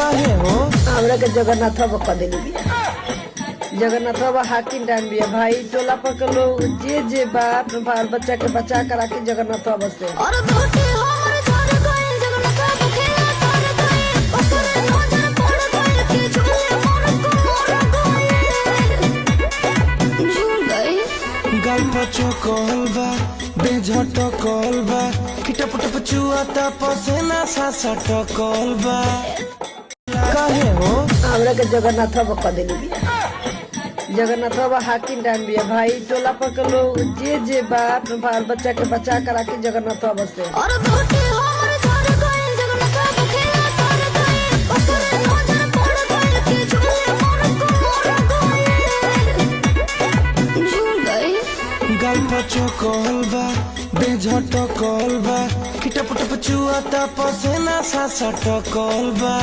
काहे हो हमरा के जगन्नाथ बाबा कह देली बिया। जगन्नाथ बाबा हाकिम डान बिया भाई। टोला पर के लोग जे बाप बाल बच्चा के बचा कर राखी जगन्नाथ बाबा से। और भूती हमर झर गइल जगन्नाथ बाबा खेला कर गइल ओकरे नजर पड़ गइल के झूले मोर को मोर गइल झूल गइल। गल्प चोकल बा बेझटकल बा किटपटप चुआता पसेना सासा टकल बा काहे हो हमरा के जगन्नाथ बाबा कह देली बिया। जगन्नाथ बाबा हाकिम डान बिया भाई। टोला पर के लोग जे बाप बाल बच्चा के बचा कर राखी जगन्नाथ बाबा से। और भूती हमर झर गइल जगन्नाथ बाबा खेला कर गइल ओकरे नजर पड़ गइल के झूले मोर को मोर गइल झूल गइल। गल्प चोकल बा बेझटकल बा किटपटप चुआता पसेना सासा टकल बा।